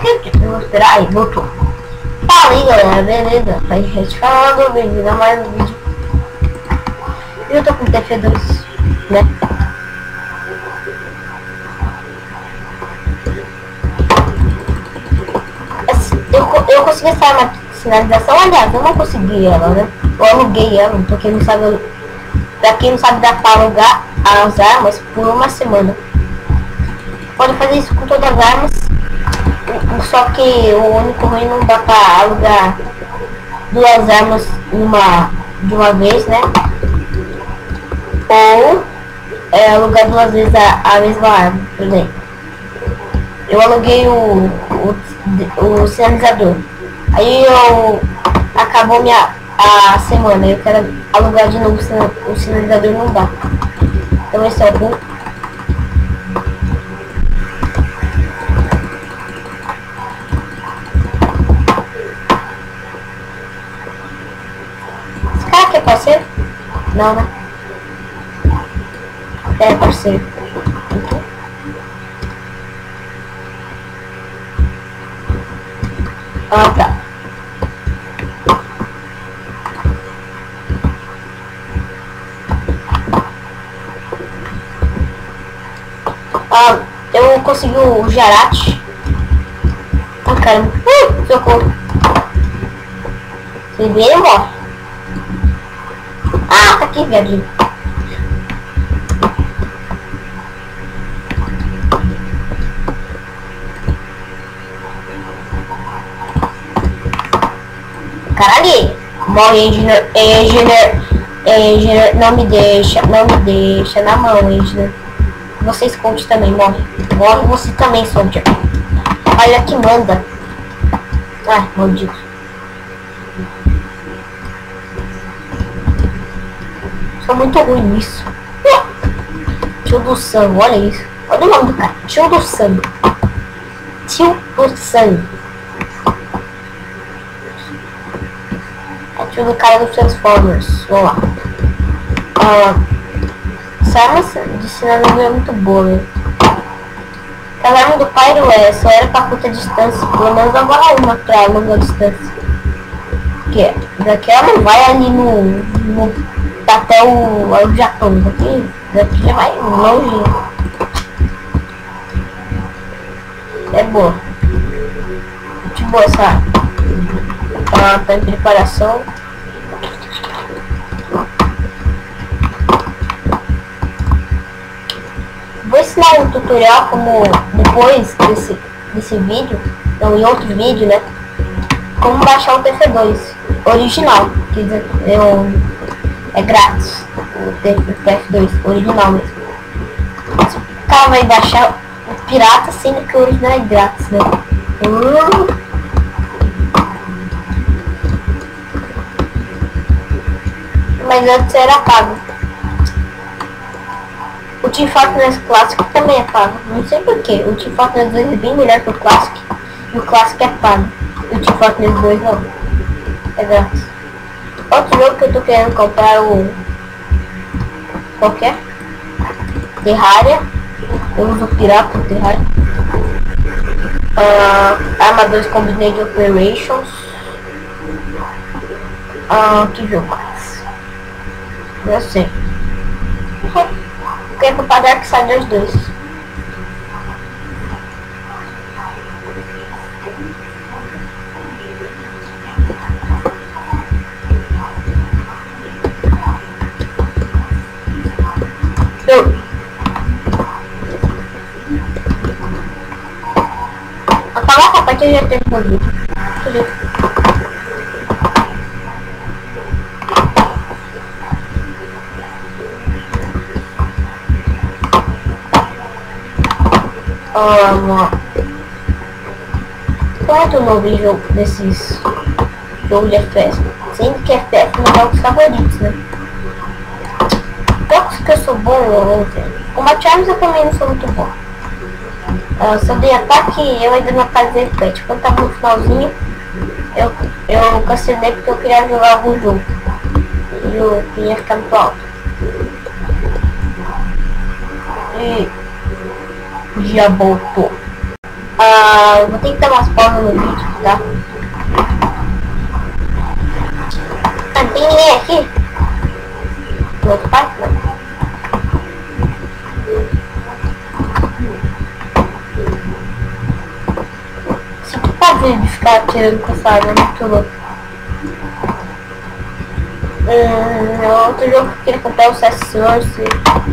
Eu vou esperar aí, voltou. Fala aí galera, beleza? Pra gente falar do vídeo, ainda mais um vídeo. Eu tô com TF2, né? Eu consegui essa sinalização, aliás, eu não consegui ela, né? Eu aluguei ela, porque não sabe. Pra quem não sabe, dá pra alugar as armas por uma semana. Pode fazer isso com todas as armas. Só que o único ruim não dá pra alugar duas armas de uma vez, né? Ou alugar duas vezes a mesma arma, por exemplo. Eu aluguei o sinalizador. Aí acabou a semana. Eu quero alugar de novo o sinalizador, não dá. Então esse é o bom. Esse cara aqui é parceiro? Não, né? É parceiro. Ah, tá. Eu consegui o Jarate. Ah, caramba. Socorro. Você veio, morre. Ah, tá aqui, viadinho. Caralho, morre, engenheiro, não me deixa na mão, engenheiro. Você esconde também, morre você também, soldier. Olha que manda. Ai, maldito. Sou muito ruim nisso. Tio do Sam, olha isso. Olha o nome do cara, Tio do Sam. Tio do Sam. Tio do cara dos Transformers. Vamos lá. Essa arma de sinalizador é muito boa, né? Aquela arma do Pyro só era pra curta distância. Pelo menos agora uma pra longa distância. Porque daqui ela não vai ali até o Japão. Daqui já vai longe. É boa. Muito boa essa arma. Tá em preparação. Vou ensinar um tutorial como depois desse vídeo, então em outro vídeo, né? Como baixar o TF2 original, que é grátis, o TF2 original mesmo. O cara vai baixar o pirata, sendo que o original é grátis, né? Mas antes era pago. O Team Fortress Classic também é pago. Não sei porquê. O Team Fortress 2 é bem melhor que o Classic. E o Classic é pago. E o Team Fortress 2 não. É grátis. Outro jogo que eu tô querendo comprar qualquer Terraria. Eu uso o pirata do Terraria. Arma 2 Combined Operations. Que jogo mais? Não sei. Quero comprar Darksiders 2. Apagar a parte que eu já tenho respondido. Qual é o novo jogo desses jogos de FPS? Sempre que FPS é meus jogos favoritos, né? Jogos que eu sou bom, eu vou ver. Combat Arms eu também não sou muito bom. Só dei ataque eu ainda não fazia repete. Quando tava no finalzinho, eu cancelei porque eu queria jogar algum jogo. E eu queria ficar muito alto. E já voltou. Eu vou ter que dar umas pausas no vídeo, tá? Não tem ninguém aqui? No outro parque, não. Isso aqui tá doido de ficar atirando com essa arma, é muito louco. Outro jogo que eu queria comprar é o CS Source,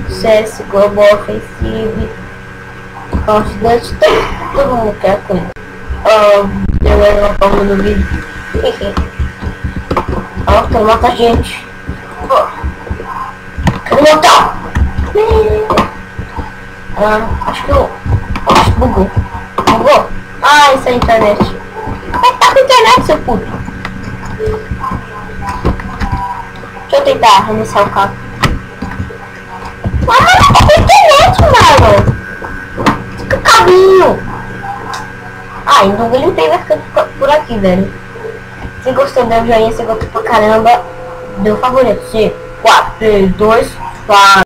CS Global Offensive, Call of Duty, todo mundo quer coisa. Eu era uma palma no vídeo. Quero matar gente. Quero matar! Acho que bugou. Bugou? Ah, isso é a internet. Como é que tá com a internet, seu puto? Deixa eu tentar reiniciar o carro. Mano, tá com a internet, mano! Que caminho! Então o gameplay vai ficar por aqui, velho. Se gostou, dê um joinha. Se gostou pra caramba, dê um favorito. 4, 3, 2, 4.